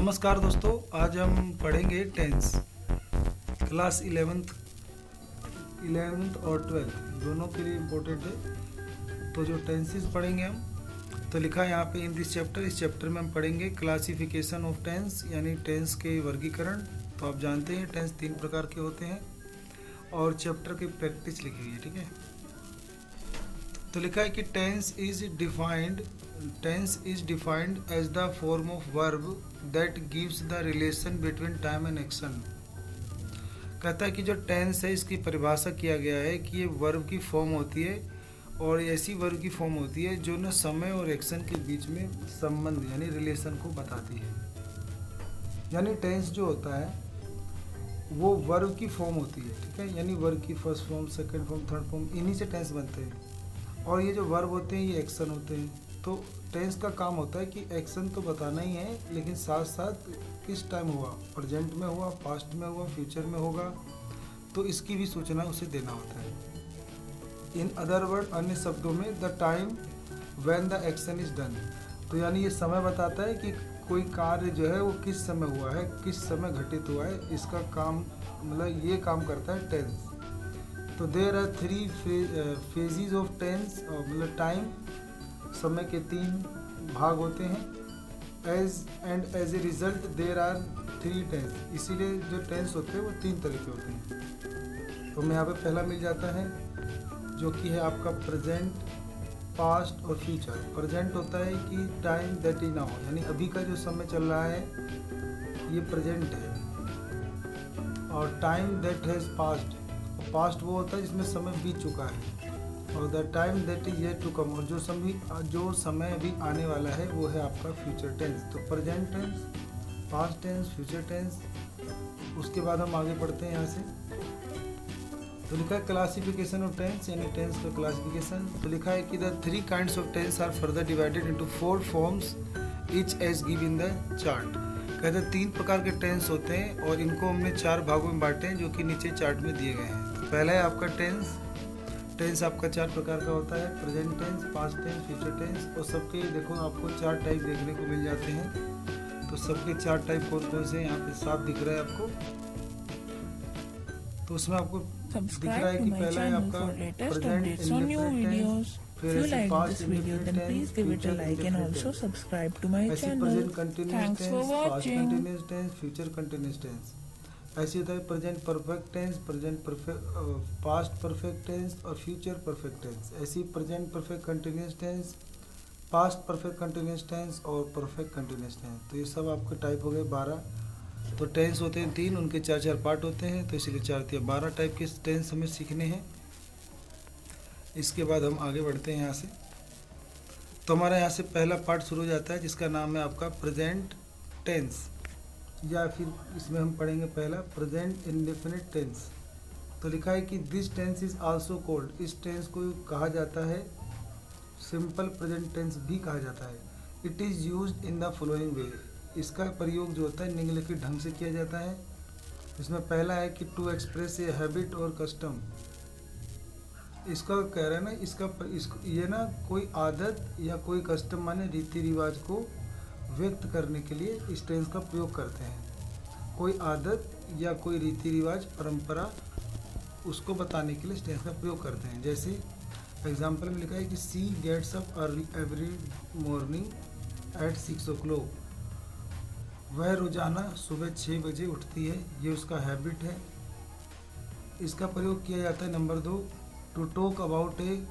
नमस्कार दोस्तों, आज हम पढ़ेंगे टेंस क्लास 11th और 12th दोनों के लिए इम्पोर्टेंट है। तो जो टेंसेस पढ़ेंगे हम, तो लिखा है यहाँ पे इन दिस चैप्टर। इस चैप्टर में हम पढ़ेंगे क्लासिफिकेशन ऑफ टेंस, यानी टेंस के वर्गीकरण। तो आप जानते हैं टेंस 3 प्रकार के होते हैं और चैप्टर की प्रैक्टिस लिखी हुई है, ठीक है। तो लिखा है कि tense is defined as the form of verb that gives the relation between time and action. कहता है कि जो टेंस है इसकी परिभाषा किया गया है कि ये वर्ब की फॉर्म होती है और ऐसी वर्ब की फॉर्म होती है जो न समय और एक्शन के बीच में संबंध यानी रिलेशन को बताती है। यानी टेंस जो होता है वो वर्ब की फॉर्म होती है, ठीक है। यानी वर्ब की first form, second form, third form, इन्हीं से टेंस बनते हैं। और ये जो वर्ब होते हैं ये एक्शन होते हैं। तो टेंस का काम होता है कि एक्शन तो बताना ही है, लेकिन साथ साथ किस टाइम हुआ, प्रेजेंट में हुआ, पास्ट में हुआ, फ्यूचर में होगा, तो इसकी भी सूचना उसे देना होता है। इन अदर वर्ड, अन्य शब्दों में, the time when the action is done. तो यानी ये समय बताता है कि कोई कार्य जो है वो किस समय हुआ है, किस समय घटित हुआ है, इसका काम मतलब ये काम करता है टेंस। तो there are 3 phases of tense, मतलब टाइम, समय के 3 भाग होते हैं। As a result there are 3 tense. इसीलिए जो टेंस होते हैं वो 3 तरह के होते हैं। तो हमें यहाँ पे पहला मिल जाता है जो कि है आपका प्रेजेंट, पास्ट और फ्यूचर। प्रेजेंट होता है कि टाइम दैट इज नाउ, यानी अभी का जो समय चल रहा है ये प्रेजेंट है। और time that has past, past वो होता है जिसमें समय बीत चुका है। और the time that is yet to come, और जो समय अभी आने वाला है वो है आपका फ्यूचर टेंस। तो present tense, past tense, future tense. उसके बाद हम आगे पढ़ते हैं यहाँ से। तो लिखा है क्लासिफिकेशन ऑफ टेंस, यानी टेंस का क्लासिफिकेशन। तो लिखा है कि the 3 kinds of tense are further divided into 4 forms each as give in the chart. कहते हैं 3 प्रकार के टेंस होते हैं और इनको हमने 4 भागों में बांटे हैं जो कि नीचे चार्ट में दिए गए हैं। पहला है आपका टेंस आपका 4 प्रकार का होता है, present tense, past tense, future tense. और सबके देखो आपको 4 टाइप देखने को मिल जाते हैं। तो सबके 4 टाइप कौन कौन से यहाँ पे साफ दिख रहा है आपको। तो उसमें आपको दिख रहा है कि पहला है आपका प्रेजेंट इंडेफिनिट टेंस, फिर ऐसे past indefinite tense, future indefinite tense, ऐसे present continuous tense, past continuous tense, future continuous tense. ऐसे होता है present perfect tense, past perfect tense और फ्यूचर परफेक्ट टेंस। ऐसी present perfect continuous tense, past perfect continuous tense और perfect continuous tense. तो ये सब आपके टाइप हो गए 12। तो टेंस होते हैं 3, उनके 4-4 पार्ट होते हैं, तो इसलिए 12 टाइप के टेंस हमें सीखने हैं। इसके बाद हम आगे बढ़ते हैं यहाँ से। तो हमारा यहाँ से पहला पार्ट शुरू हो जाता है जिसका नाम है आपका प्रेजेंट टेंस, या फिर इसमें हम पढ़ेंगे पहला प्रेजेंट इंडेफिनिट टेंस। तो लिखा है कि this tense is also called, इस टेंस को कहा जाता है सिंपल प्रेजेंट टेंस भी कहा जाता है। It is used in the following way, इसका प्रयोग जो होता है निम्नलिखित ढंग से किया जाता है। इसमें पहला है कि टू एक्सप्रेस ए हैबिट और कस्टम। इसका कह रहा है ना, ये ना कोई आदत या कोई कस्टम माने रीति रिवाज को व्यक्त करने के लिए इस टेंस का प्रयोग करते हैं। कोई आदत या कोई रीति रिवाज, परंपरा, उसको बताने के लिए इस टेंस का प्रयोग करते हैं। जैसे एग्जाम्पल में लिखा है कि she gets up early every morning at 6 o'clock। वह रोजाना सुबह 6 बजे उठती है, ये उसका हैबिट है। इसका प्रयोग किया जाता है number 2, to talk about a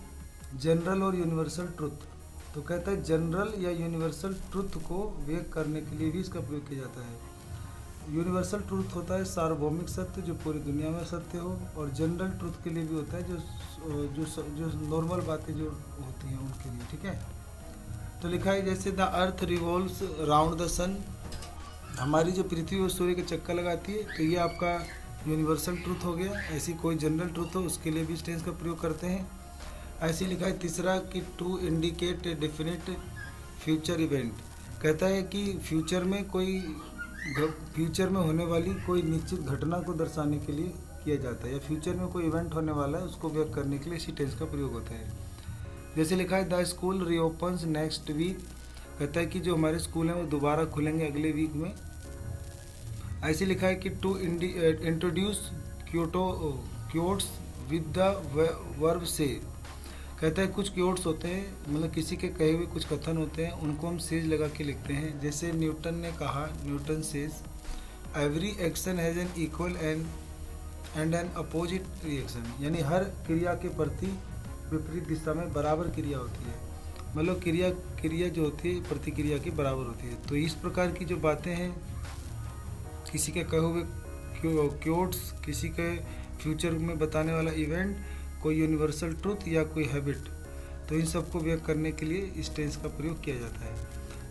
general और यूनिवर्सल ट्रुथ। तो कहता है जनरल या यूनिवर्सल ट्रुथ को व्यक्त करने के लिए भी इसका प्रयोग किया जाता है। यूनिवर्सल ट्रुथ होता है सार्वभौमिक सत्य जो पूरी दुनिया में सत्य हो, और जनरल ट्रुथ के लिए भी होता है जो नॉर्मल बातें जो होती हैं उनके लिए, ठीक है। तो लिखा है जैसे the earth revolves round the sun, हमारी जो पृथ्वी और सूर्य के चक्कर लगाती है, तो ये आपका यूनिवर्सल ट्रुथ हो गया। ऐसी कोई जनरल ट्रुथ हो उसके लिए भी इस टेंस का प्रयोग करते हैं। ऐसे लिखा है तीसरा कि to indicate a definite future event. कहता है कि फ्यूचर में होने वाली कोई निश्चित घटना को दर्शाने के लिए किया जाता है, या फ्यूचर में कोई इवेंट होने वाला है उसको व्यक्त करने के लिए इसी टेंस का प्रयोग होता है। जैसे लिखा है द स्कूल रीओपन्स नेक्स्ट वीक। कहता है कि जो हमारे स्कूल हैं वो दोबारा खुलेंगे अगले वीक में, ऐसे लिखा है कि to introduce quotes with the verb say. कहता है कुछ क्योट्स होते हैं, मतलब किसी के कहे हुए कुछ कथन होते हैं, उनको हम सेज लगा के लिखते हैं। जैसे न्यूटन ने कहा, Newton says every action has an equal and N opposite reaction, यानी हर क्रिया के प्रति विपरीत दिशा में बराबर क्रिया होती है। मतलब क्रिया जो होती है प्रतिक्रिया की बराबर होती है। तो इस प्रकार की जो बातें हैं, किसी के कहे हुए क्योट्स, किसी के फ्यूचर में बताने वाला इवेंट, कोई यूनिवर्सल ट्रूथ या कोई हैबिट, तो इन सबको व्यक्त करने के लिए इस टेंस का प्रयोग किया जाता है।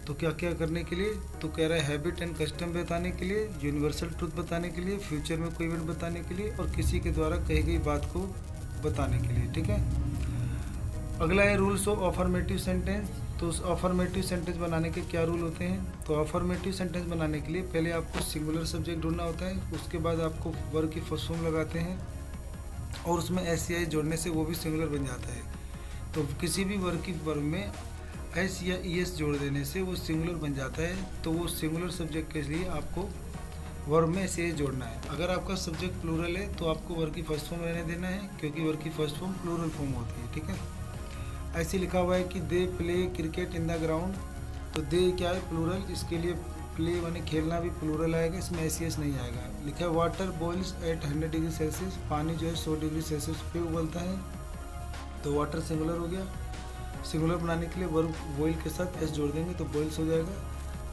तो क्या क्या करने के लिए, तो कह रहा है हैबिट एंड कस्टम बताने के लिए, यूनिवर्सल ट्रूथ बताने के लिए, फ्यूचर में कोई इवेंट बताने के लिए, और किसी के द्वारा कही गई बात को बताने के लिए। ठीक है, अगला है रूल्स ऑफ अफर्मेटिव सेंटेंस। तो उस अफर्मेटिव सेंटेंस बनाने के क्या रूल होते हैं। तो अफर्मेटिव सेंटेंस बनाने के लिए पहले आपको सिंगुलर सब्जेक्ट ढूंढना होता है, उसके बाद आपको वर्ब की फर्स्ट फॉर्म लगाते हैं और उसमें एस या ई जोड़ने से वो भी सिंगुलर बन जाता है। तो किसी भी वर्ब की वर्ब में एस या ई एस जोड़ देने से वो सिंगुलर बन जाता है। तो वो सिंगुलर सब्जेक्ट के लिए आपको वर्ब में एस या ई जोड़ना है। अगर आपका सब्जेक्ट प्लूरल है तो आपको वर्ब की फर्स्ट फॉर्म रहने देना है, क्योंकि वर्ब की फर्स्ट फॉर्म प्लूरल फॉर्म होती है। ठीक है, ऐसे लिखा हुआ है कि they play cricket in the ground. तो दे क्या है, प्लूरल, इसके लिए प्ले माने खेलना भी प्लूरल आएगा, इसमें एस सी एस नहीं आएगा। लिखा है water boils at 100 degree Celsius, पानी जो है 100 डिग्री सेल्सियस पे उबलता है। तो वाटर सिंगुलर हो गया। सिंगुलर बनाने के लिए वर्ब बॉइल के साथ एस जोड़ देंगे तो बॉइल्स हो जाएगा।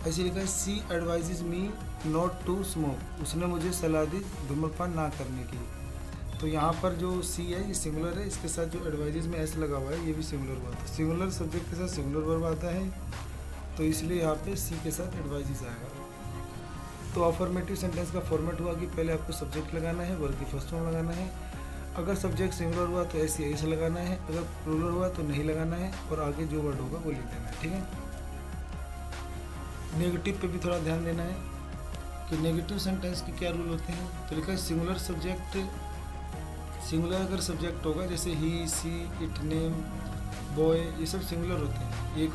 ऐसे लिखा है she advises me not to smoke, उसने मुझे सलाह दी धूम्रपान ना करने की। तो यहाँ पर जो सी है ये सिंगुलर है, इसके साथ जो एडवाइजेज में एस लगा हुआ है ये भी सिंगुलर हुआ था। सिंगुलर सब्जेक्ट के साथ सिंगुलर वर्ब आता है, तो इसलिए यहाँ पे सी के साथ एडवाइजेज आएगा। तो अफर्मेटिव सेंटेंस का फॉर्मेट हुआ कि पहले आपको सब्जेक्ट लगाना है, वर्ब की फर्स्ट फॉर्म लगाना है। अगर सब्जेक्ट सिंगुलर हुआ तो एस या एस लगाना है, अगर प्लूरल हुआ तो नहीं लगाना है, और आगे जो वर्ड होगा वो लिख देना है। ठीक है, नेगेटिव पे भी थोड़ा ध्यान देना है कि नेगेटिव सेंटेंस के क्या रूल होते हैं। तो लिखा है सिंगुलर सब्जेक्ट, सिंगुलर अगर सब्जेक्ट होगा जैसे ही, सी, इट, नेम, बॉय, ये सब सिंगुलर होते हैं। एक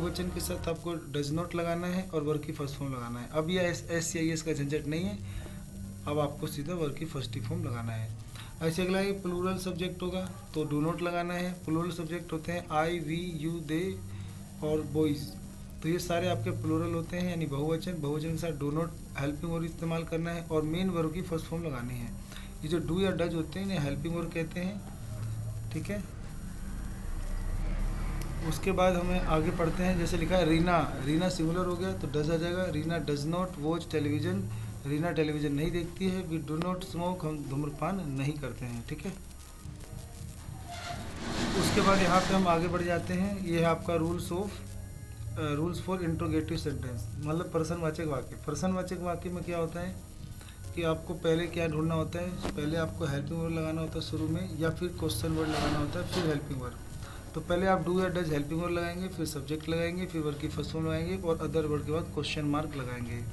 वचन के साथ आपको डज नॉट लगाना है और वर्ब की फर्स्ट फॉर्म लगाना है। अब यह एस या एस का झंझट नहीं है, अब आपको सीधा वर्ब की फर्स्ट फॉर्म लगाना है। ऐसे अगला ये प्लूरल सब्जेक्ट होगा तो डू नॉट लगाना है। प्लूरल सब्जेक्ट होते हैं आई, वी, यू, दे और बॉयज़, तो ये सारे आपके प्लूरल होते हैं, यानी बहुवचन। बहुवचन के साथ डू नॉट हेल्पिंग वर्ब इस्तेमाल करना है और मेन वर्ब की फर्स्ट फॉर्म लगानी है। ये जो डू या डज होते हैं इन्हें हेल्पिंग वर्ब कहते हैं। ठीक है, उसके बाद हमें आगे पढ़ते हैं। जैसे लिखा है रीना, रीना सिंगुलर हो गया तो डज आ जाएगा। Reena does not watch television, Reena television नहीं देखती है। वी डू नॉट स्मोक, हम धूम्रपान नहीं करते हैं। ठीक है, उसके बाद यहाँ पे हम आगे बढ़ जाते हैं। ये है आपका रूल्स फॉर इंट्रोगेटिव सेंटेंस, मतलब प्रश्नवाचक वाक्य। प्रश्नवाचक वाक्य में क्या होता है कि आपको पहले क्या ढूंढना होता है, पहले आपको हेल्पिंग वर्ड लगाना होता है शुरू में, या फिर क्वेश्चन वर्ड लगाना होता है, फिर हेल्पिंग वर्ड। तो पहले आप डू या डज हेल्पिंग वर्ड लगाएंगे, फिर सब्जेक्ट लगाएंगे, फिर वर्ड की फर्स्ट फॉर्म लगाएंगे और अदर वर्ड के बाद क्वेश्चन मार्क लगाएंगे।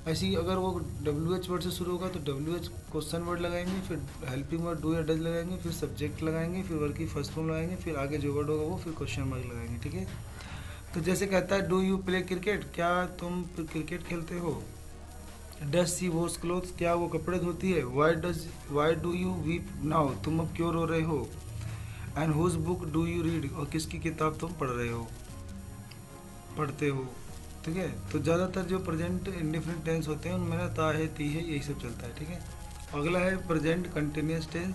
ऐसे ही अगर वो WH वर्ड से शुरू होगा तो WH क्वेश्चन वर्ड लगाएंगे, फिर हेल्पिंग वर्ड डू या डज लगाएंगे, फिर सब्जेक्ट लगाएंगे, फिर वर्ड की फर्स्ट फॉर्म लगाएंगे, फिर आगे जो वर्ड होगा वो फिर क्वेश्चन मार्क लगाएंगे। ठीक है, तो जैसे कहता है डू यू प्ले क्रिकेट, क्या तुम क्रिकेट खेलते हो। डज सी वॉश क्लोथ्स, क्या वो कपड़े धोती है। Why do you weep now, तुम अब क्यों रो रहे हो। And whose book do you read, और किसकी किताब तुम पढ़ते हो। ठीक है, तो ज़्यादातर जो प्रेजेंट इंडिफरेंट टेंस होते हैं उनमें ना ता है, ती है, यही सब चलता है। ठीक है, अगला है प्रेजेंट कंटिन्यूअस टेंस।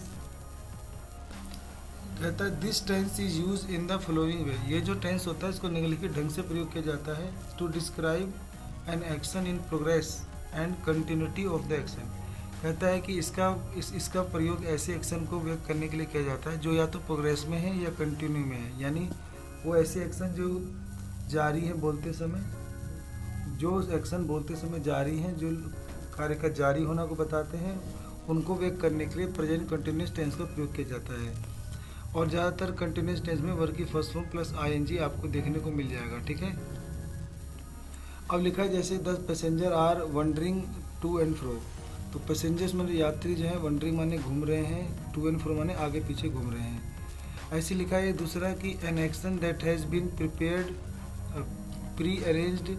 कहता है this tense is use in the following way, ये जो टेंस होता है इसको निम्नलिखित ढंग से प्रयोग किया जाता है। To describe an action in progress and continuity of the action. कहता है कि इसका प्रयोग ऐसे एक्शन को व्यक्त करने के लिए किया जाता है जो या तो प्रोग्रेस में है या कंटिन्यू में है, यानी वो ऐसे एक्शन जो जारी है बोलते समय, जो एक्शन बोलते समय जारी हैं, जो कार्य का जारी होना को बताते हैं, उनको व्यक्त करने के लिए प्रेजेंट कंटिन्यूअस टेंस का प्रयोग किया जाता है। और ज़्यादातर कंटिन्यूअस टेंस में वर्ब की फर्स्ट फॉर्म प्लस ING आपको देखने को मिल जाएगा। ठीक है, अब लिखा है जैसे 10 passenger are wandering to and fro, तो पैसेंजर्स माने यात्री जो हैं, वंडरिंग माने घूम रहे हैं, टू एंड फ्रो माने आगे पीछे घूम रहे हैं। ऐसे लिखा है दूसरा कि an action that has been prepared pre arranged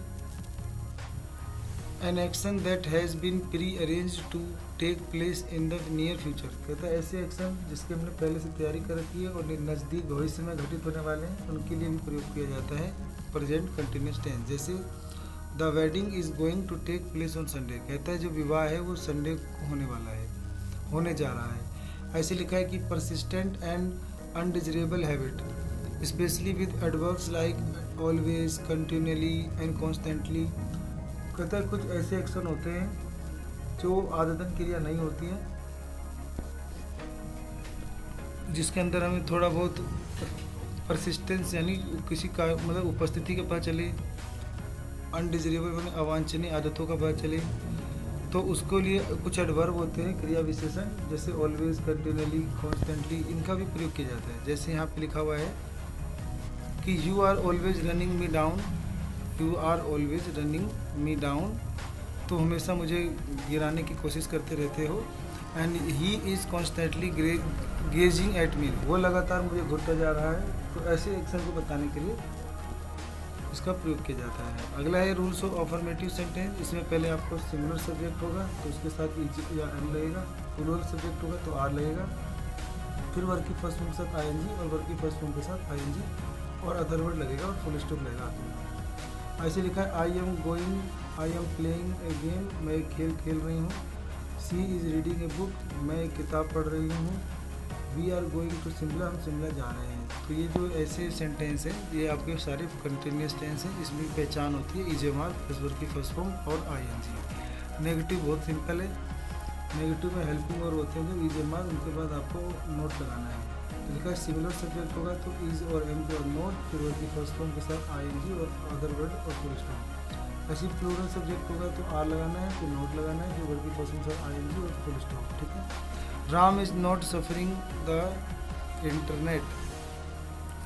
an action that has been pre arrange to take place in the near future. कहता है ऐसे एक्शन जिसके हमने पहले से तैयारी कर रखी है और नज़दीक भविष्य में घटित होने वाले हैं उनके लिए भी प्रयोग किया जाता है प्रेजेंट कंटिन्यूस टेंस। जैसे the wedding is going to take place on Sunday. कहता है जो विवाह है वो संडे को होने वाला है, होने जा रहा है। ऐसे लिखा है कि persistent and undesirable habit specially with adverbs like always, continually and constantly. कहता है कुछ ऐसे एक्शन होते हैं जो आदतन क्रिया नहीं होती हैं, जिसके अंदर हमें थोड़ा बहुत परसिस्टेंस यानी किसी का मतलब उपस्थिति का पता चले, अनडिजरेबल यानी अवांछनीय आदतों का पता चले, तो उसको लिए कुछ एडवर्ब होते हैं क्रिया विशेषण, जैसे ऑलवेज, कंटिन्यूअली, कॉन्स्टेंटली, इनका भी प्रयोग किया जाता है। जैसे यहाँ पे लिखा हुआ है कि you are always running me down, you are always running me down, तो हमेशा मुझे गिराने की कोशिश करते रहते हो। And he is constantly gazing at me, वो लगातार मुझे घूरता जा रहा है। तो ऐसे एक्शन को बताने के लिए इसका प्रयोग किया जाता है। अगला है रूल्स ऑफ अफर्मेटिव सेंटेंस। इसमें पहले आपको सिंगुलर सब्जेक्ट होगा तो उसके साथ इज या एन लगेगा, प्लूरल सब्जेक्ट होगा तो आर लगेगा, फिर वर्ब की फर्स्ट फॉर्म के साथ आईएनजी और वर्ब की फर्स्ट फॉर्म के साथ आईएनजी और अदर वर्ड लगेगा और फुल स्टॉप लगेगा आखिर में। ऐसे लिखा है I am going, I am playing a game, मैं एक खेल खेल रही हूँ। She is reading a book, मैं एक किताब पढ़ रही हूँ। We are going to Shimla, हम शिमला जा रहे हैं। तो ये जो ऐसे सेंटेंस है ये आपके सारे कंटिन्यूस टेंस हैं। इसमें पहचान होती है इजेमार, वर्ब की फर्स्ट फॉर्म और आईएनजी। नेगेटिव बहुत सिंपल है, नेगेटिव में हेल्पिंग वर्ब होते हैं जो इजेमार, उनके बाद आपको नोट लगाना है। तो लिखा है सिमिलर सब्जेक्ट होगा तो इज और एम के और नोट, फिर वर्ब की फर्स्ट फॉर्म के साथ आईएनजी और अदर वर्ड और फुल स्टॉप। ऐसी प्लूरल सब्जेक्ट होगा तो आर लगाना है, फिर नोट लगाना है, फिर वर्ब की फर्स्ट फॉर्म के साथ आईएनजी और फुल स्टॉप। ठीक है। Ram is not suffering the internet,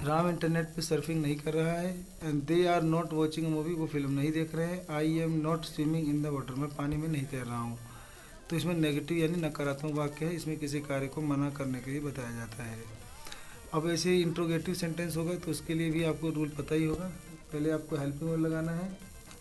Ram internet पे सर्फिंग नहीं कर रहा है। And they are not watching movie, वो फिल्म नहीं देख रहे हैं। I am not swimming in the water, मैं पानी में नहीं तैर रहा हूँ। तो इसमें नेगेटिव यानी नकारात्मक वाक्य है, इसमें किसी कार्य को मना करने के लिए बताया जाता है। अब ऐसे इंट्रोगेटिव सेंटेंस होगा तो उसके लिए भी आपको रूल पता ही होगा। पहले आपको हेल्पिंग वर्ब लगाना है।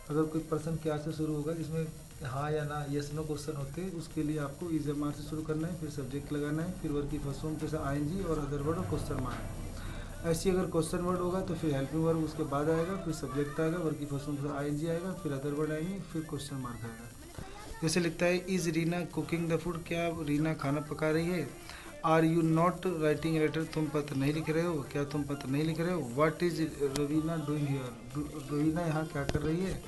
अगर कोई पर्सन क्या से शुरू होगा जिसमें हाँ या ना, यस नो क्वेश्चन होते हैं, उसके लिए आपको इज एम आर से शुरू करना है, फिर सब्जेक्ट लगाना है, फिर वर्ब की फर्स्ट फॉर्म के साथ आईएनजी और अदर वर्ड और क्वेश्चन मार्क। ऐसे अगर क्वेश्चन वर्ड होगा तो फिर हेल्पिंग वर्ब उसके बाद आएगा, फिर सब्जेक्ट आएगा, वर्ब की फर्स्ट फॉर्म के साथ आईएनजी आएगा, फिर अदर वर्ड आएंगे, फिर क्वेश्चन मार्क आएगा। जैसे लिखता है is Reena cooking the food, क्या रीना खाना पका रही है। Are you not writing letter, तुम पत्र नहीं लिख रहे हो, क्या तुम पत्र नहीं लिख रहे हो। What is Raveena doing here, Raveena यहाँ क्या कर रही है।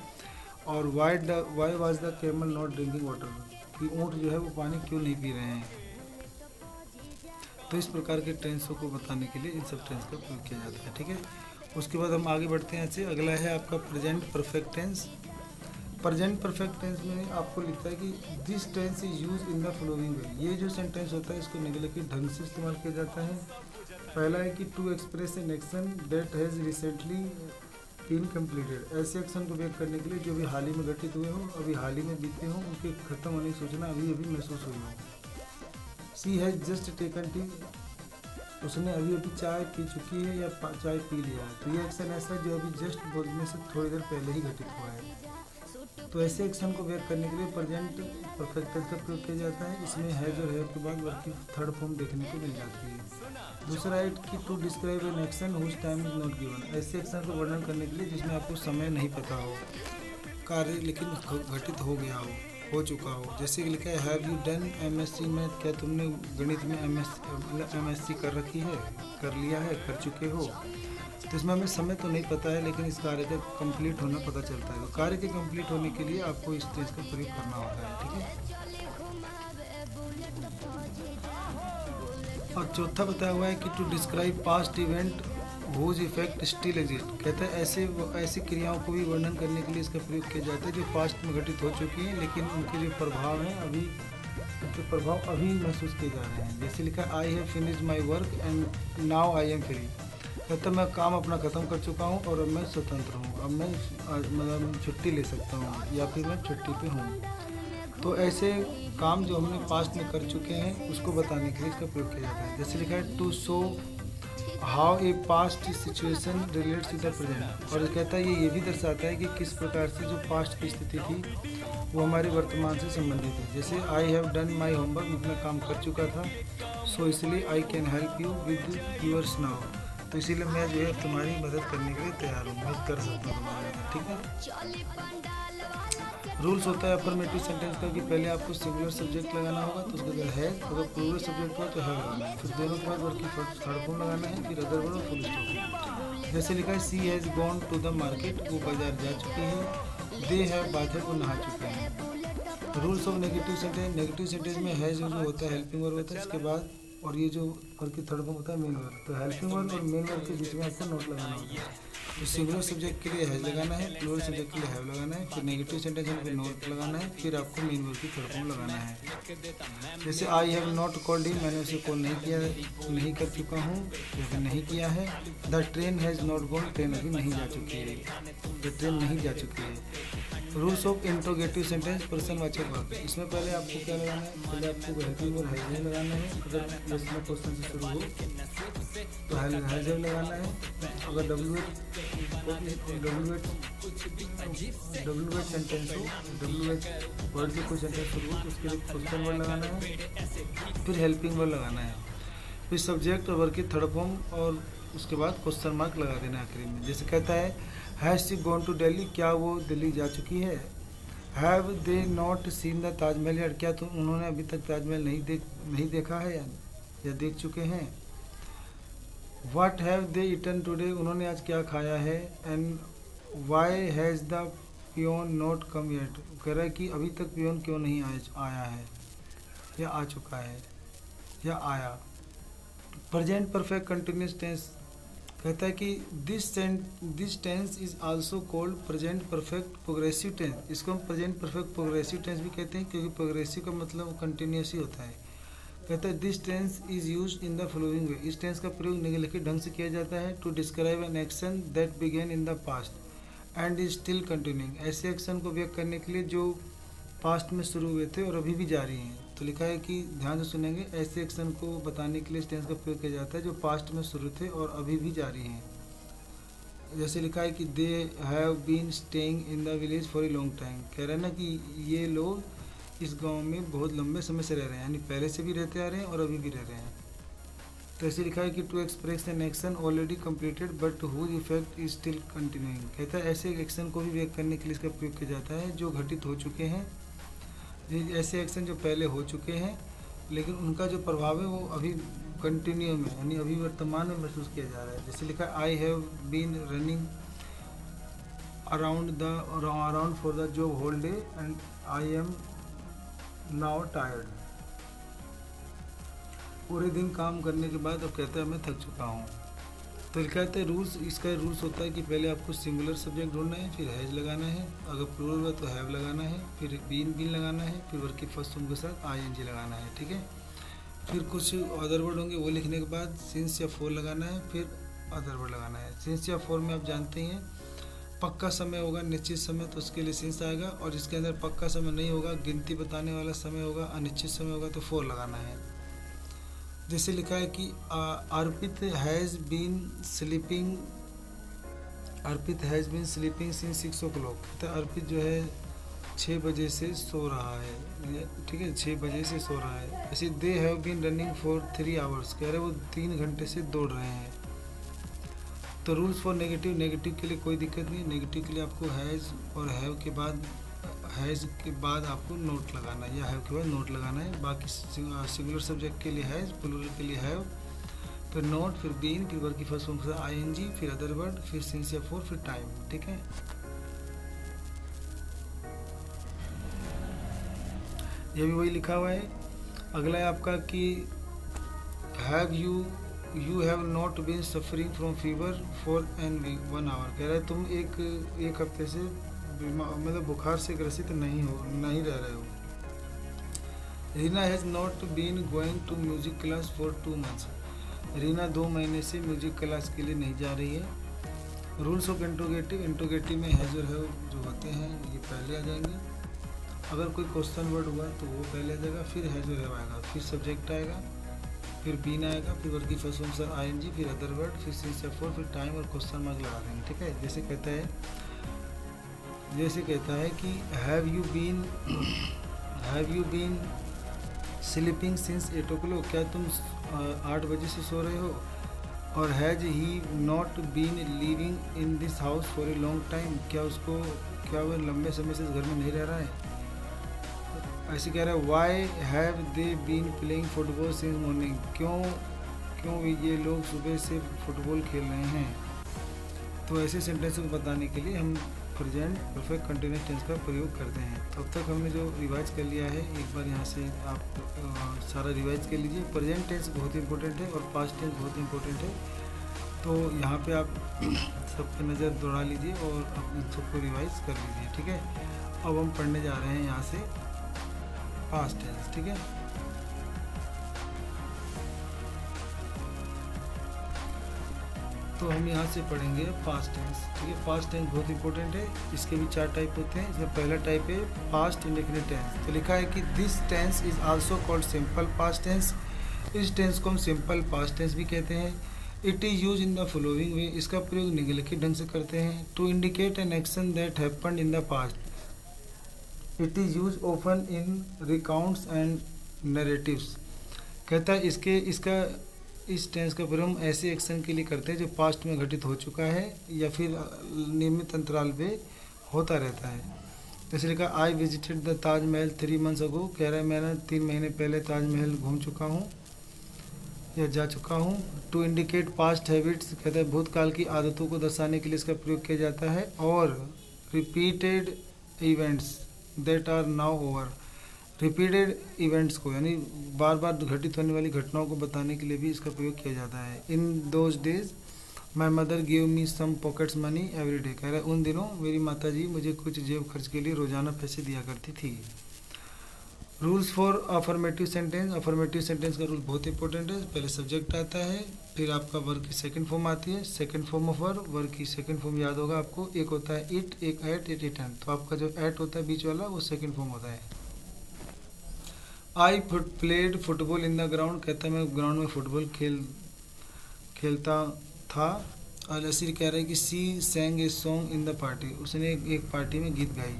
और why was the camel not drinking water, कि ऊँट जो है वो पानी क्यों नहीं पी रहे हैं। तो इस प्रकार के टेंसों को बताने के लिए इन सब टेंस का प्रयोग किया जाता है। ठीक है। उसके बाद हम आगे बढ़ते हैं। ऐसे अगला है आपका present perfect tense. Present perfect tense में आपको लिखता है कि this tense is use in the following way. ये जो सेंटेंस होता है इसको निम्नलिखित ढंग से इस्तेमाल किया जाता है। पहला है कि to express an action that has recently been completed, ऐसे एक्शन को व्यक्त करने के लिए जो अभी हाल ही में घटित हुए हो, अभी हाल ही में बीते हों, उनके खत्म होने की सूचना अभी अभी महसूस हुई हो। सी हैज़ जस्ट टेकन टी, उसने अभी अभी चाय पी चुकी है या चाय पी लिया है। तो ये एक्शन ऐसा है जो अभी जस्ट बोलने से थोड़ी देर पहले ही घटित हुआ है। तो ऐसे एक्शन को व्यक्त करने के लिए प्रेजेंट परफेक्ट टेंस का प्रयोग किया जाता है। इसमें हैज और हैव के बाद वर्ब की थर्ड फॉर्म देखने को मिल जाती है। दूसरा है कि to describe an action whose time is not given, ऐसे एक्शन को वर्णन करने के लिए जिसमें आपको समय नहीं पता हो, कार्य लेकिन घटित हो गया हो चुका हो। जैसे कि लिखा है have you done MSc math, क्या तुमने गणित में एमएससी कर रखी है, कर लिया है, कर चुके हो। तो इसमें हमें समय तो नहीं पता है लेकिन इस कार्य का कंप्लीट होना पता चलता है। तो कार्य के कंप्लीट होने के लिए आपको इस टेंस का प्रयोग करना होता है। ठीक है। और चौथा बताया हुआ है कि to describe past event whose effect still exist, कहता है ऐसी क्रियाओं को भी वर्णन करने के लिए इसका प्रयोग किया जाता है जो पास्ट में घटित हो चुकी हैं लेकिन उनके जो प्रभाव हैं उनके प्रभाव अभी महसूस किए जा रहे हैं। जैसे लिखा है I have finished my work and now I am free, कहता मैं काम अपना ख़त्म कर चुका हूँ और अब मैं स्वतंत्र हूँ, अब मैं मतलब छुट्टी ले सकता हूँ या फिर मैं छुट्टी पे हूँ। तो ऐसे काम जो हमने पास्ट में कर चुके हैं उसको बताने के लिए इसका प्रयोग किया जाता है। जैसे लिखा है to show how a past situation relates to the present, और कहता है ये भी दर्शाता है कि किस प्रकार से जो पास्ट की स्थिति थी वो हमारे वर्तमान से संबंधित है। जैसे I have done my homework, मैं अपना काम कर चुका था, सो इसलिए I can help you with yours now, तो इसीलिए मैं जो है तुम्हारी मदद करने के लिए तैयार हूँ, मैं कर सकता हूँ तुम्हारी मदद, ठीक है। रूल्स होता है अफर्मेटिव सेंटेंस का कि पहले आपको सिंगुलर सब्जेक्ट लगाना होगा, तो उसके बाद है, अगर प्लूरल सब्जेक्ट हुआ तो है लगाना है, फिर दोनों के बाद वर्ब की थर्ड फॉर्म लगाना है, फिर अदर वर्ब और फुल स्टॉप। जैसे लिखा है she has gone to the market, वो बाजार जा चुके हैं, दे हैव बाथेड, वो नहा चुके हैं। Rules of negative sentence, negative sentence में है जो होता है हेल्पिंग वर्ब होता है, इसके बाद और ये जो वर्ब की थर्ड फॉर्म होता है मेन वर्ब, तो हेल्पिंग वर्ब और मेन वर्ब के बीच में आपको नोट लगाना होता है। तो सिंगुलर सब्जेक्ट के लिए हैज लगाना है, प्लूरल सब्जेक्ट के लिए हैव लगाना है, फिर नेगेटिव सेंटेंस में नोट लगाना है, फिर आपको मेन वर्ब की थर्ड फॉर्म लगाना है। जैसे I have not called him, मैंने उसे कॉल नहीं कर चुका हूँ या फिर नहीं किया है। The train has not gone, train अभी नहीं जा चुकी है, द ट्रेन नहीं जा चुकी है। रूल्स ऑफ इंट्रोगेटिव सेंटेंस, प्रश्नवाचक वाक्य, इसमें पहले आपको क्या लगाना है, पहले आपको हेल्पिंग और हैज लगाना है, अगर प्रश्न क्वेश्चन से शुरू हो तो हैज लगाना है, अगर डब्ल्यू एच सेंटेंस हो, डब्ल्यू एच वर्ड से कोई सेंटेंस शुरू हो तो उसके लिए क्वेश्चन वर्ड लगाना है, फिर हेल्पिंग वर्ड लगाना है, फिर सब्जेक्ट और वर्ब की थर्ड फॉर्म और उसके बाद क्वेश्चन मार्क लगा देना आखिरी में। जैसे कहता है has she gone to Delhi, क्या वो दिल्ली जा चुकी है। Have they not seen the Taj Mahal यार, क्या तो उन्होंने अभी तक ताजमहल नहीं देखा है या देख चुके हैं। What have they eaten today, उन्होंने आज क्या खाया है। And why has the peon not come yet, कह रहा है कि अभी तक पियोन क्यों नहीं आया है या आ चुका है या आया। प्रेजेंट परफेक्ट कंटिन्यूस टेंस, कहता है कि this tense is also called present perfect progressive tense, इसको हम प्रेजेंट परफेक्ट प्रोग्रेसिव टेंस भी कहते हैं क्योंकि प्रोग्रेसिव का मतलब कंटिन्यूस ही होता है। कहता है this tense is used in the following way, इस टेंस का प्रयोग निम्नलिखित ढंग से किया जाता है। To describe an action that began in the past and is still continuing, ऐसे एक्शन को व्यक्त करने के लिए जो पास्ट में शुरू हुए थे और अभी भी जारी हैं। तो लिखा है कि ध्यान से सुनेंगे, ऐसे एक्शन को बताने के लिए इस टेंस का प्रयोग किया जाता है जो पास्ट में शुरू थे और अभी भी जारी हैं। जैसे लिखा है कि they have been staying in the village for a long time, कह रहे हैं ना कि ये लोग इस गांव में बहुत लंबे समय से रह रहे हैं, यानी पहले से भी रहते आ रहे हैं और अभी भी रह रहे हैं। तो ऐसे लिखा है कि to express an action already completed but whose effect is still continuing, कहता है ऐसे एक्शन को भी व्यक्त करने के लिए इसका प्रयोग किया जाता है जो घटित हो चुके हैं, ऐसे एक्शन जो पहले हो चुके हैं लेकिन उनका जो प्रभाव है वो अभी कंटिन्यू में यानी अभी वर्तमान में महसूस किया जा रहा है। जैसे लिखा है I have been running around for the job whole day and I am now tired, पूरे दिन काम करने के बाद अब कहता है मैं थक चुका हूँ। तो कहते हैं रूल्स, इसका रूल्स होता है कि पहले आपको सिंगुलर सब्जेक्ट ढूंढना है, फिर हैज लगाना है, अगर प्लूरल है तो हैव लगाना है, फिर बीन लगाना है, फिर वर्ब की फर्स्ट फॉर्म के साथ आईएनजी लगाना है, ठीक है। फिर कुछ अदर वर्ड होंगे वो लिखने के बाद सिंस या फॉर लगाना है, फिर अदर वर्ड लगाना है। सिंस या फॉर में आप जानते हैं पक्का समय होगा, निश्चित समय, तो उसके लिए सिंस आएगा, और जिसके अंदर पक्का समय नहीं होगा, गिनती बताने वाला समय होगा, अनिश्चित समय होगा तो फॉर लगाना है। जैसे लिखा है कि Arpit has been sleeping since 6 o'clock, तो अर्पित जो है 6 बजे से सो रहा है, ठीक है, 6 बजे से सो रहा है। ऐसे they have been running for 3 hours, कह रहे वो 3 घंटे से दौड़ रहे हैं। तो रूल्स फॉर नेगेटिव के लिए कोई दिक्कत नहीं, नेगेटिव के लिए आपको हैज़ और हैव के बाद आपको नोट लगाना है या हैव के बाद नोट लगाना है। बाकी सिंगुलर सब्जेक्ट के लिए हैज़, प्लूरल के लिए हैव, फिर नोट, फिर बीन, फिर वर्ब की फर्स्ट फॉर्म आईएनजी, फिर अदर वर्ड, फिर सिंस या फॉर, फिर टाइम, ठीक है। ये भी वही लिखा हुआ है। अगला है आपका कि have you have not been suffering from fever for an 1 hour, कह रहा है तुम एक हफ्ते से मतलब बुखार से ग्रसित नहीं रह रहे हो। Reena has not been going to music class for 2 months, Reena 2 महीने से म्यूजिक क्लास के लिए नहीं जा रही है। रूल्स ऑफ इंट्रोगेटिव में हैज़ और हैव जो होते हैं ये पहले आ जाएंगे, अगर कोई क्वेश्चन वर्ड हुआ तो वो पहले आ जाएगा, फिर हैज़ और हैव आएगा, फिर सब्जेक्ट आएगा, फिर बीन आएगा, फिर वर्ब की फर्स्ट फॉर्म सर आईएनजी, फिर अदर वर्ड, फिर सिंस या फॉर, फिर टाइम और क्वेश्चन मार्क लगा देंगे। ठीक है, जैसे कहता है कि have you been sleeping since 8 o'clock, क्या तुम 8 बजे से सो रहे हो। और has he not been living in this house for a long time, क्या वह लंबे समय से इस घर में नहीं रह रहा है। ऐसे कह रहा है why have they been playing football since morning, क्यों ये लोग सुबह से फुटबॉल खेल रहे हैं। तो ऐसे सेंटेंस को बताने के लिए हम प्रेजेंट परफेक्ट कंटिन्यूअस टेंस का प्रयोग करते हैं। तो अब तक हमने जो रिवाइज कर लिया है, एक बार यहाँ से आप सारा रिवाइज कर लीजिए। प्रेजेंट टेंस बहुत इंपॉर्टेंट है और पास्ट टेंस बहुत इंपॉर्टेंट है। तो यहाँ पे आप सब पे नज़र दौड़ा लीजिए और अपने सबको रिवाइज कर लीजिए। ठीक है, अब हम पढ़ने जा रहे हैं यहाँ से पास्ट टेंस। ठीक है, तो हम यहाँ से पढ़ेंगे पास्ट टेंस। ठीक है, पास्ट टेंस बहुत इंपॉर्टेंट है। इसके भी 4 टाइप होते हैं। इसमें पहला टाइप है पास्ट इंडेफिनिट टेंस। तो लिखा है कि this tense is also called simple past tense, इस टेंस को हम सिंपल पास्ट टेंस भी कहते हैं। It is use in the following way, इसका प्रयोग निम्नलिखित ढंग से करते हैं। To indicate an action that happened in the past, it is use often in recounts and narratives. कहता है इस टेंस का प्रयोग हम ऐसे एक्शन के लिए करते हैं जो पास्ट में घटित हो चुका है या फिर नियमित अंतराल पे होता रहता है। जैसे लिखा I visited the Taj Mahal 3 months अगो, कह रहा है मैंने 3 महीने पहले ताजमहल घूम चुका हूँ या जा चुका हूँ। टू इंडिकेट पास्ट हैबिट्स, कहता है भूतकाल की आदतों को दर्शाने के लिए इसका प्रयोग किया जाता है। और repeated events that are now over, repeated events को यानी बार बार घटित होने वाली घटनाओं को बताने के लिए भी इसका प्रयोग किया जाता है। In those days my mother give me some pockets money every day, कह रहा है उन दिनों मेरी माता जी मुझे कुछ जेब खर्च के लिए रोजाना पैसे दिया करती थी। Rules for affirmative sentence, affirmative sentence का रूल बहुत इंपॉर्टेंट है। पहले सब्जेक्ट आता है, फिर आपका वर्ब की सेकंड फॉर्म आती है, सेकंड फॉर्म ऑफ वर्ब की सेकंड फॉर्म याद होगा आपको, एक होता है इट, एक एट, एक इटन। तो आपका जो एट होता है बीच वाला वो सेकंड फॉर्म होता है। I played football in the ground, कहता है मैं ग्राउंड में फुटबॉल खेलता था। और नसीर कह रहा है कि she sang a song in the party, उसने एक पार्टी में गीत गाई।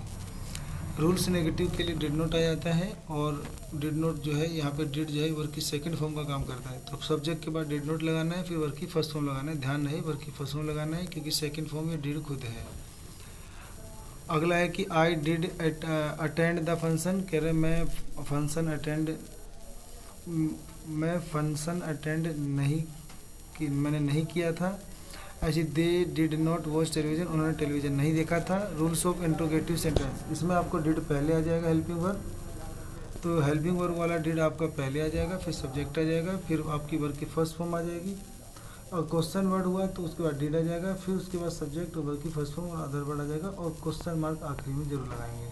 रूल्स नेगेटिव के लिए डिड नॉट आ जाता है और डिड नॉट जो है यहाँ पे डिड जो है वर्ब की सेकंड फॉर्म का काम करता है। तो सब्जेक्ट के बाद डिड नॉट लगाना है, फिर वर्ब की फर्स्ट फॉर्म लगाना है। ध्यान रहे वर्ब की फर्स्ट फॉर्म लगाना है क्योंकि सेकंड फॉर्म में डिड खुद है। अगला है कि I did attend the function, कह रहे मैं फंक्शन अटेंड मैंने नहीं किया था। ऐसी they did not watch television, उन्होंने टेलीविजन नहीं देखा था। रूल्स ऑफ इंट्रोगेटिव सेंटेंस, इसमें आपको डिड पहले आ जाएगा हेल्पिंग वर्ब, तो हेल्पिंग वर्ब वाला डिड आपका पहले आ जाएगा, फिर सब्जेक्ट आ जाएगा, फिर आपकी वर्ब की फर्स्ट फॉर्म आ जाएगी। और क्वेश्चन वर्ड हुआ तो उसके बाद डिड आ जाएगा, फिर उसके बाद सब्जेक्ट वर्ब की फर्स्ट फॉर्म और अदर वर्ड आ जाएगा और क्वेश्चन मार्क आखिरी में जरूर लगाएंगे।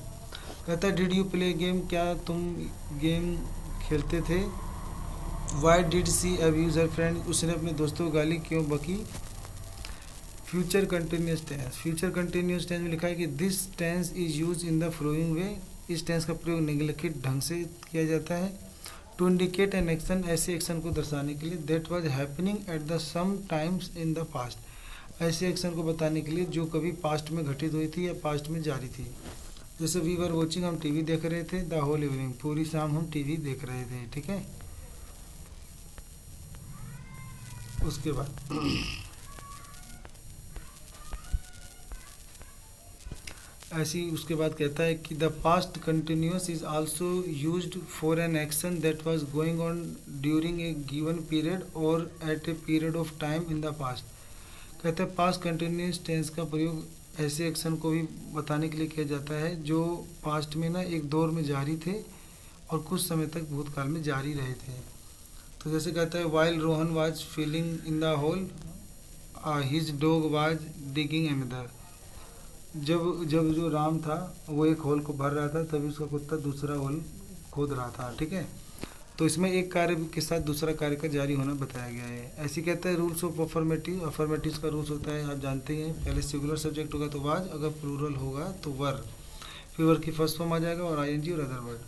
कहता है डिड यू प्ले गेम, क्या तुम गेम खेलते थे। Why did she abuse her friend, उसने अपने दोस्तों को गाली क्यों बकी। Future continuous tense, future continuous tense में लिखा है कि this tense is use in the following way, इस टेंस का प्रयोग निम्नलिखित ढंग से किया जाता है। टू इंडिकेट एन एक्शन, ऐसे एक्शन को दर्शाने के लिए that was happening at the same times in the past, ऐसे एक्शन को बताने के लिए जो कभी पास्ट में घटित हुई थी या पास्ट में जारी थी। जैसे वी वर वॉचिंग, हम टीवी देख रहे थे, द होल इवनिंग, पूरी शाम हम टीवी देख रहे थे। ठीक है, उसके बाद उसके बाद कहता है कि the past continuous is also used for an action that was going on during a given period और at a period of time in the past. कहते हैं पास्ट कंटिन्यूस टेंस का प्रयोग ऐसे एक्शन को भी बताने के लिए किया जाता है जो पास्ट में ना एक दौर में जारी थे और कुछ समय तक भूतकाल में जारी रहे थे। तो जैसे कहता है while Rohan was feeling in the hole his dog was digging another, जब जो राम था वो एक होल को भर रहा था तभी उसका कुत्ता दूसरा होल खोद रहा था। ठीक है, तो इसमें एक कार्य के साथ दूसरा कार्य का जारी होना बताया गया है। ऐसे कहता है रूल्स ऑफ अफर्मेटिव, अफर्मेटिव का रूल्स होता है आप जानते हैं, पहले सिंगुलर सब्जेक्ट होगा तो वाज, अगर प्लूरल होगा तो वर, फिर वर की फर्स्ट फॉर्म आ जाएगा और आईएनजी और other word.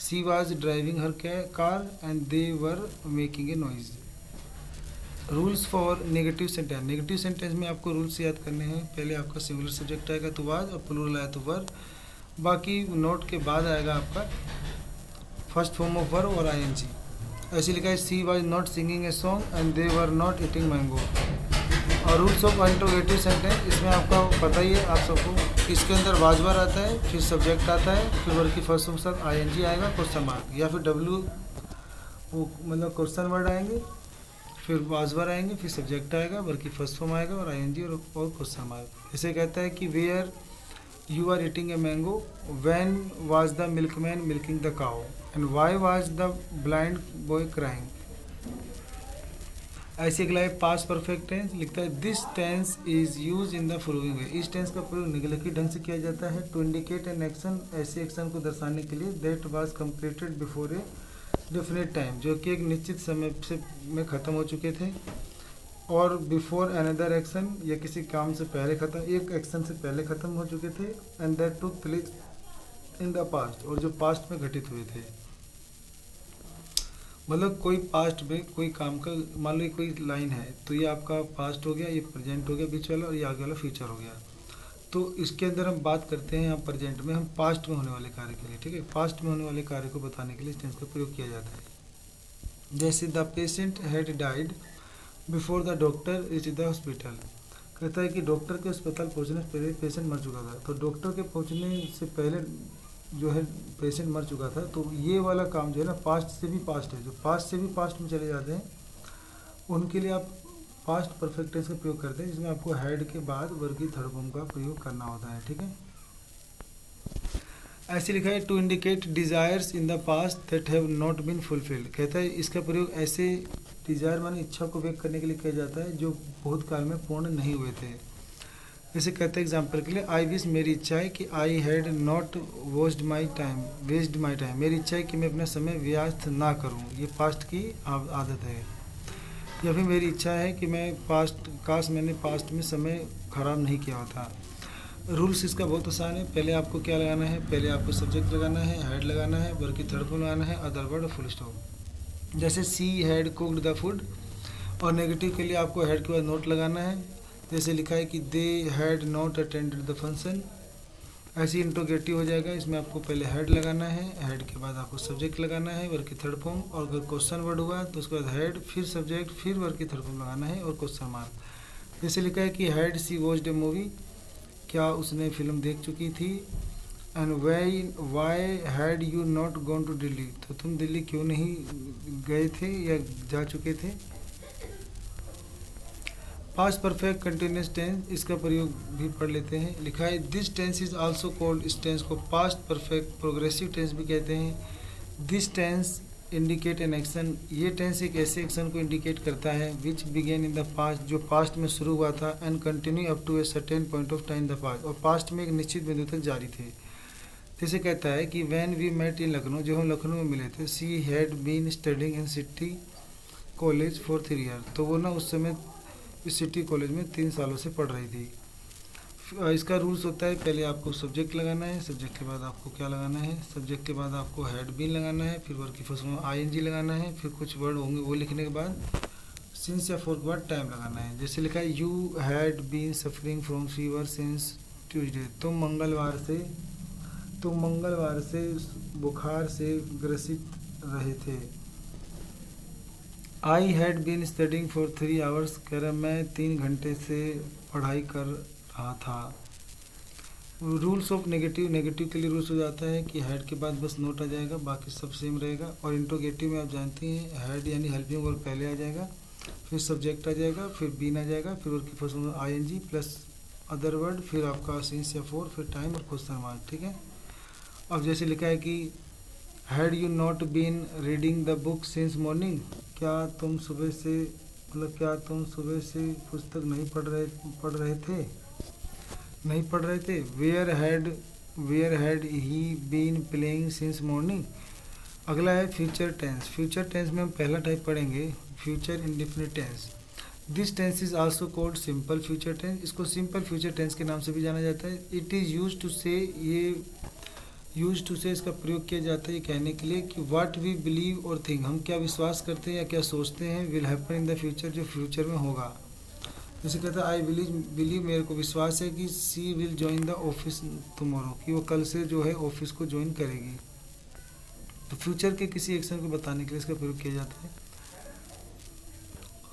She was driving her car and they were making a noise. Rules for negative sentence. Negative sentence में आपको रूल्स याद करने हैं। पहले आपका सिंगुलर सब्जेक्ट आएगा तो वाज, और प्लूरल आया तो वर। बाकी नोट के बाद आएगा आपका फर्स्ट फॉर्म ऑफ वर्ब और आईएनजी। ऐसे लिखा है she was not singing a song and they were not eating mango. और रूल्स ऑफ इंटरोगेटिव सेंटेंस, इसमें आपका पता ही है आप सबको, इसके अंदर वाजवर आता है, फिर सब्जेक्ट आता है, फिर वर्ब की फर्स्ट फॉर्म के साथ आईएनजी आएगा, क्वेश्चन मार्क, या फिर डब्ल्यू वो मतलब क्वेश्चन वर्ड आएंगे, फिर वाजवर आएंगे, फिर सब्जेक्ट आएगा, वर्ब की फर्स्ट फॉर्म आएगा और आईएनजी और क्वेश्चन मार्क। इसे कहता है कि were you are eating a mango, when was the milkman milking the cow, and why was the blind boy crying. ऐसे अगला है पास्ट परफेक्ट टेंस। लिखता है this tense is use in the following way. इस tense का प्रयोग निम्नलिखित ढंग से किया जाता है। टू इंडिकेट एन एक्शन, ऐसे एक्शन को दर्शाने के लिए, that was completed before a definite time, जो कि एक निश्चित समय से में ख़त्म हो चुके थे, और बिफोर अनदर एक्शन, या किसी काम से पहले ख़त्म, एक एक्शन से पहले ख़त्म हो चुके थे, and that took place in the past, और जो पास्ट में घटित हुए थे। मतलब कोई पास्ट में कोई काम का, मान लो कोई लाइन है तो ये आपका पास्ट हो गया, ये प्रेजेंट हो गया बीच वाला, और ये आगे वाला फ्यूचर हो गया। तो इसके अंदर हम बात करते हैं, हम प्रेजेंट में हम पास्ट में होने वाले कार्य के लिए, ठीक है, पास्ट में होने वाले कार्य को बताने के लिए इस टेंस का प्रयोग किया जाता है। जैसे the patient had died before the doctor is the hospital. कहता है कि डॉक्टर के अस्पताल पहुंचने से पहले पेशेंट मर चुका था। तो डॉक्टर के पहुंचने से पहले जो है पेशेंट मर चुका था। तो ये वाला काम जो है ना, पास्ट से भी पास्ट है, जो पास्ट से भी पास्ट में चले जाते हैं उनके लिए आप पास्ट परफेक्ट टेंस का प्रयोग करते हैं, जिसमें आपको हैड के बाद वर्ब की थर्ड फॉर्म का प्रयोग करना होता है, ठीक है। ऐसे लिखा है to indicate desires in the past that have not been fulfilled. कहता है इसका प्रयोग ऐसे डिजायर माने इच्छा को व्यक्त करने के लिए किया जाता है जो बहुत काल में पूर्ण नहीं हुए थे। जैसे कहते हैं एग्जाम्पल के लिए, आई विश, मेरी इच्छा है कि I had not based my time, मेरी इच्छा है कि मैं अपना समय व्यर्थ ना करूं, ये पास्ट की आदत है। या फिर मेरी इच्छा है कि मैं काश मैंने पास्ट में समय खराब नहीं किया होता। रूल्स इसका बहुत आसान है। पहले आपको क्या लगाना है, पहले आपको सब्जेक्ट लगाना है, हेड लगाना है, वर्ब की थर्ड फॉर्म लगाना है, अदर वर्ड और फुल स्टॉप। जैसे she had cooked the food, और नेगेटिव के लिए आपको हेड के बाद नोट लगाना है। जैसे लिखा है कि they had not attended the function, ऐसे इंट्रोगेटिव हो जाएगा। इसमें आपको पहले हेड लगाना है, हेड के बाद आपको सब्जेक्ट लगाना है, वर्ब की थर्ड फॉर्म, और अगर क्वेश्चन वर्ड हुआ तो उसके बाद हेड, फिर सब्जेक्ट, फिर वर्ब की थर्ड फॉर्म लगाना है और क्वेश्चन मार्क। जैसे लिखा है कि had she watched a movie, क्या उसने फिल्म देख चुकी थी। And why had you not gone to Delhi, तो तुम दिल्ली क्यों नहीं गए थे या जा चुके थे। पास्ट परफेक्ट कंटिन्यूस टेंस, इसका प्रयोग भी पढ़ लेते हैं। लिखा है this tense is also called, इस टेंस को पास्ट परफेक्ट प्रोग्रेसिव टेंस भी कहते हैं। This tense indicate an action, ये टेंस एक ऐसे एक्शन को इंडिकेट करता है which began in the past, जो पास्ट में शुरू हुआ था, and continue up to a certain point of time the past, और पास्ट में एक निश्चित बिंदु तक जारी थे। जैसे कहता है कि when we met in Lucknow, जो हम लखनऊ में मिले थे, she had been studying in city college for 3 year, तो वो ना उस समय इस सिटी कॉलेज में 3 सालों से पढ़ रही थी। इसका रूल्स होता है, पहले आपको सब्जेक्ट लगाना है, सब्जेक्ट के बाद आपको क्या लगाना है, सब्जेक्ट के बाद आपको हैड बीन लगाना है, फिर वर्ब की फर्स्ट फॉर्म आईएनजी लगाना है, फिर कुछ वर्ड होंगे वो लिखने के बाद सिंस या फॉर के बाद टाइम लगाना है। जैसे लिखा है you had been suffering from fever since Tuesday, तुम मंगलवार से बुखार से ग्रसित रहे थे। I had been studying for 3 hours, कह रहा मैं 3 घंटे से पढ़ाई कर रहा था। रूल्स ऑफ नेगेटिव के लिए रूल्स हो जाता है कि हेड के बाद बस नोट आ जाएगा, बाकी सब सेम रहेगा। और इंट्रोगेटिव में आप जानते हैं हेड यानी हेल्पिंग वर्ब पहले आ जाएगा, फिर सब्जेक्ट आ जाएगा, फिर बीन आ जाएगा, फिर वर्ब की first form ING plus other word, फिर आपका सिंस या फॉर, फिर टाइम और क्वेश्चन मार्क, ठीक है। अब जैसे लिखा है कि had you not been reading the book since morning, क्या तुम सुबह से पुस्तक नहीं पढ़ रहे थे। Where had he been playing since morning. अगला है फ्यूचर टेंस में हम पहला टाइप पढ़ेंगे future indefinite tense. This tense is also called simple future tense, इसको सिंपल फ्यूचर टेंस के नाम से भी जाना जाता है। इट इज़ यूज टू से, ये यूज टू से इसका प्रयोग किया जाता है ये कहने के लिए कि व्हाट वी बिलीव और थिंक, हम क्या विश्वास करते हैं या क्या सोचते हैं, will happen in the future, जो फ्यूचर में होगा। जैसे कहता है आई बिलीव मेरे को विश्वास है कि she will join the office tomorrow, कि वो कल से जो है ऑफिस को ज्वाइन करेगी। तो फ्यूचर के किसी एक्शन को बताने के लिए इसका प्रयोग किया जाता है।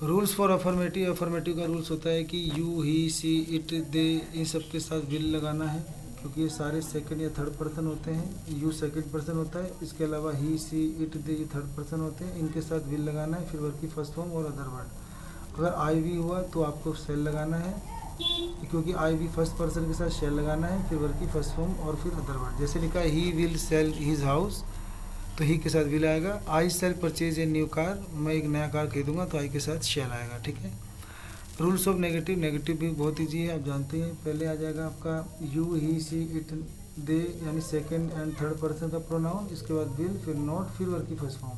रूल्स फॉर अफर्मेटिव, अफर्मेटिव का रूल्स होता है कि यू, ही, सी, इट, दे, इन सब के साथ विल लगाना है, क्योंकि ये सारे सेकंड या थर्ड पर्सन होते हैं। यू सेकंड पर्सन होता है, इसके अलावा ही, सी, इट, दे ये थर्ड पर्सन होते हैं। इनके साथ विल लगाना है, फिर वर्ब की फर्स्ट फॉर्म और अदर वर्ड। अगर आई वी हुआ तो आपको सेल लगाना है, क्योंकि आई वी फर्स्ट पर्सन के साथ शेल लगाना है, फिर वर्ब की फर्स्ट फॉर्म और फिर अदर वर्ड। जैसे लिखा है he will sell his house, तो ही के साथ विल आएगा। I shall purchase a new car, मैं एक नया कार खरीदूंगा, तो आई के साथ शेल आएगा। ठीक है। रूल्स ऑफ नेगेटिव, नेगेटिव भी बहुत ईजी है, आप जानते हैं। पहले आ जाएगा आपका यू, ही, सी, इट, दे यानी सेकंड एंड थर्ड पर्सन का प्रोनाउन, इसके बाद विल, फिर नॉट, फिर वर्ब की फर्स्ट फॉर्म।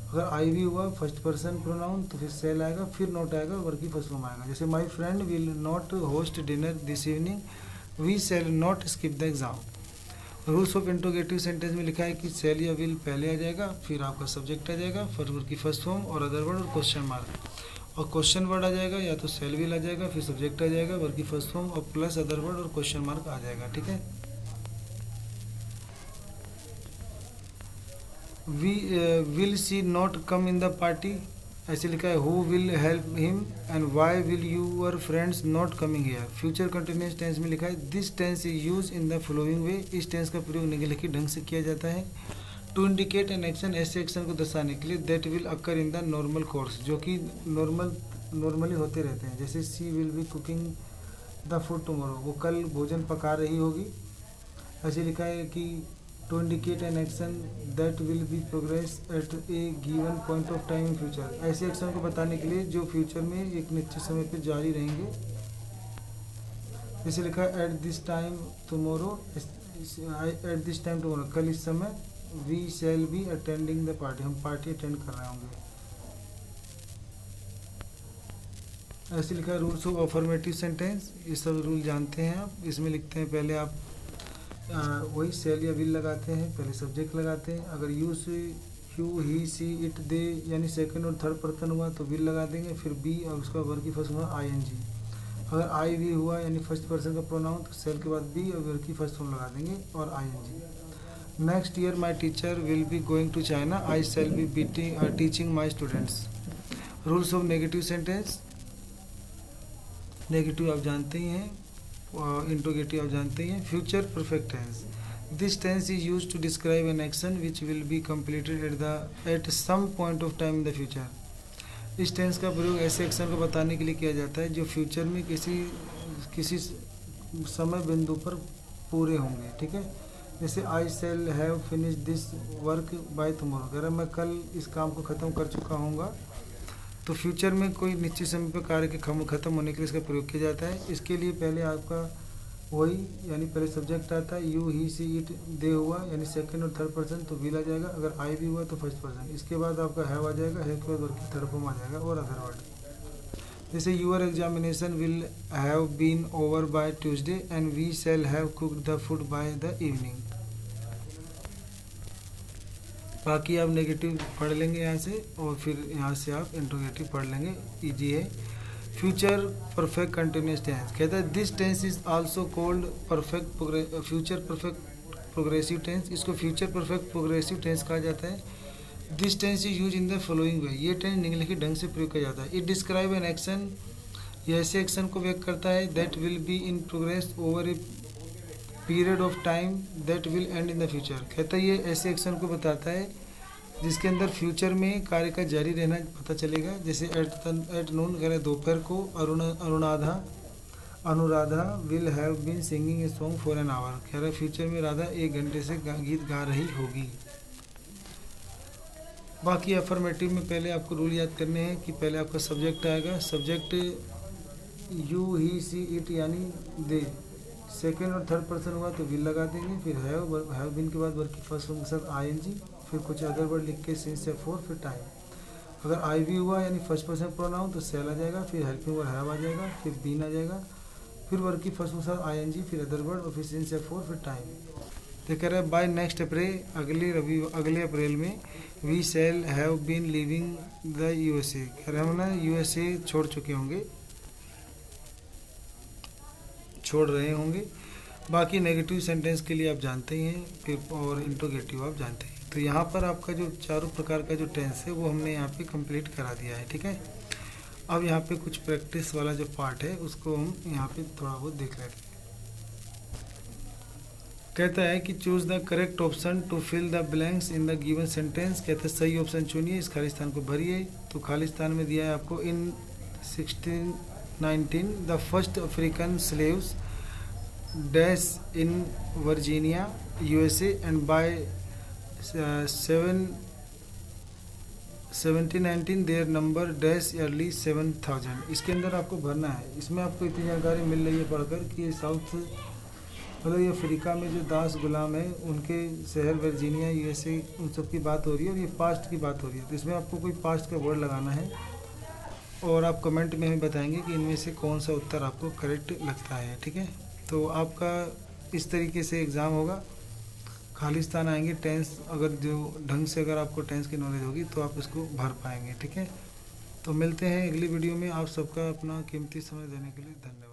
अगर आई भी हुआ फर्स्ट पर्सन प्रोनाउन तो फिर सेल आएगा, फिर नॉट आएगा, वर्ब की फर्स्ट फॉर्म आएगा। जैसे my friend will not host dinner this evening, we shall not skip the exam. Rules of interrogative sentence में लिखा है कि सेल या विल पहले आ जाएगा, फिर आपका सब्जेक्ट आ जाएगा, फिर वर्ब की फर्स्ट फॉर्म और अदर वर्ड और क्वेश्चन मार्क। और क्वेश्चन वर्ड आ जाएगा या तो सेल विल आ जाएगा, फिर सब्जेक्ट आ जाएगा, वर्ब की फर्स्ट फॉर्म और प्लस अदर वर्ड और क्वेश्चन मार्क आ जाएगा। ठीक है। Will she not come in the party, ऐसे लिखा है who will help him and why will your friends not coming here. Future continuous tense में लिखा है this tense is use in the following way, इस टेंस का प्रयोग निम्नलिखित ढंग से किया जाता है। टू इंडिकेट एन एक्शन, ऐसे एक्शन को दर्शाने के लिए that will occur in the normal course, जो कि नॉर्मली होते रहते हैं। जैसे she will be cooking the food tomorrow, वो कल भोजन पका रही होगी। ऐसे लिखा है कि to indicate an action that will be progress at a given point of time in future, ऐसे एक्शन को बताने के लिए जो फ्यूचर में एक निश्चित समय पर जारी रहेंगे। जैसे लिखा है at this time tomorrow, at this time tomorrow, कल इस समय। We shall be attending the party, हम पार्टी अटेंड कर रहे होंगे। ऐसे लिखा है रूल्स ऑफ अफर्मेटिव सेंटेंस, ये सब रूल जानते हैं आप। इसमें लिखते हैं पहले आप वही सेल या विल लगाते हैं, पहले सब्जेक्ट लगाते हैं। अगर यू ही, सी, इट, दे यानी सेकंड और थर्ड पर्सन हुआ तो विल लगा देंगे, फिर बी और उसका वर्ब की फर्स्ट हुआ आईएनजी। अगर आई वी हुआ यानी फर्स्ट पर्सन का प्रोनाउन तो सेल के बाद बी और वर्ब की फर्स्ट फॉर्म लगा देंगे और ING. Next year my teacher will be going to China, I shall be teaching my students. Rules of negative sentence, negative आप जानते ही हैं, इंट्रोगेटिव आप जानते ही हैं। Future perfect tense, this tense is use to describe an action which will be completed at some point of time in the future. इस tense का प्रयोग ऐसे एक्शन को बताने के लिए किया जाता है जो फ्यूचर में किसी समय बिंदु पर पूरे होंगे। ठीक है। जैसे I shall have finish this work by tomorrow, कह रहा मैं कल इस काम को ख़त्म कर चुका हूँगा। तो फ्यूचर में कोई निश्चित समय पर कार्य के खत्म होने के लिए इसका प्रयोग किया जाता है। इसके लिए पहले आपका वही यानी पहले सब्जेक्ट आता है, यू, ही, सी, इट, दे हुआ यानी सेकंड और थर्ड पर्सन तो विल आ जाएगा। अगर आई भी हुआ तो फर्स्ट पर्सन, इसके बाद आपका हैव आ जाएगा, हैव के बाद वर्ब की थर्ड फॉर्म आ जाएगा और अदर वर्ड। जैसे your examination will have been over by Tuesday and we shall have cooked the food by the evening. बाकी आप नेगेटिव पढ़ लेंगे यहाँ से और फिर यहाँ से आप इंट्रोगेटिव पढ़ लेंगे, इजी है। फ्यूचर परफेक्ट कंटिन्यूस टेंस, कहता है this tense is also called future perfect progressive tense, इसको फ्यूचर परफेक्ट प्रोग्रेसिव टेंस कहा जाता है। This tense is use in the following way, ये टेंस निम्नलिखित ढंग से प्रयोग किया जाता है। इट डिस्क्राइब एन एक्शन, ये ऐसे एक्शन को व्यक्त करता है that will be in progress over A period of time that will and in the future. कहता है ये ऐसे एक्शन को बताता है जिसके अंदर फ्यूचर में कार्य का जारी रहना पता चलेगा। जैसे एट नून कह रहे दोपहर को Anuradha will have been singing a song for an hour, कह रहा फ्यूचर में राधा 1 घंटे से गीत गा रही होगी। बाकी अफर्मेटिव में पहले आपको रूल याद करने हैं कि पहले आपका सब्जेक्ट आएगा, subject you, he, she, it यानी दे, सेकेंड और थर्ड पर्सन हुआ तो विल लगा देंगे, फिर हैव बीन के बाद वर्ब की फर्स्ट फॉर्म के साथ आईएनजी, फिर कुछ अदर वर्ड लिख के सिंस या फॉर, फिर टाइम। अगर आई भी हुआ यानी फर्स्ट पर्सन प्रोनाउन तो सेल आ जाएगा, फिर हेल्पिंग वर्ड हैव आ जाएगा, फिर बीन आ जाएगा, फिर वर्ब की फर्स्ट फॉर्म के साथ आईएनजी, फिर अदर वर्ड और फिर सिंस या फॉर, फिर टाइम। तो कह रहा है बाय नेक्स्ट अप्रैल, अगले अप्रैल में we shall have been living the USA, कह रहे हम ना यूएसए छोड़ चुके होंगे, छोड़ रहे होंगे। बाकी नेगेटिव सेंटेंस के लिए आप जानते ही हैं, फिर और इंट्रोगेटिव आप जानते हैं। तो यहाँ पर आपका जो चारों प्रकार का जो टेंस है वो हमने यहाँ पे कंप्लीट करा दिया है, ठीक है। अब यहाँ पे कुछ प्रैक्टिस वाला जो पार्ट है उसको हम यहाँ पे थोड़ा बहुत देख लेते हैं। कहता है कि choose the correct option to fill the blanks in the given sentence. कहता है सही ऑप्शन चुनिए, इस खालिस्तान को भरिए। तो खालिस्तान में दिया है आपको in 1619 the first African slaves dash in Virginia USA and by 1719 their number dash early 7000। इसके अंदर आपको भरना है। इसमें आपको इतनी जानकारी मिल रही है पढ़कर कि साउथ मतलब ये अफ्रीका में जो दास गुलाम है उनके शहर वर्जीनिया यूएसए उन सब की बात हो रही है और ये पास्ट की बात हो रही है। तो इसमें आपको कोई पास्ट का वर्ड लगाना है और आप कमेंट में हमें बताएंगे कि इनमें से कौन सा उत्तर आपको करेक्ट लगता है, ठीक है। तो आपका इस तरीके से एग्ज़ाम होगा। खालिस्तान आएंगे, टेंस अगर जो ढंग से अगर आपको टेंस की नॉलेज होगी तो आप इसको भर पाएंगे, ठीक है। तो मिलते हैं अगली वीडियो में। आप सबका अपना कीमती समय देने के लिए धन्यवाद।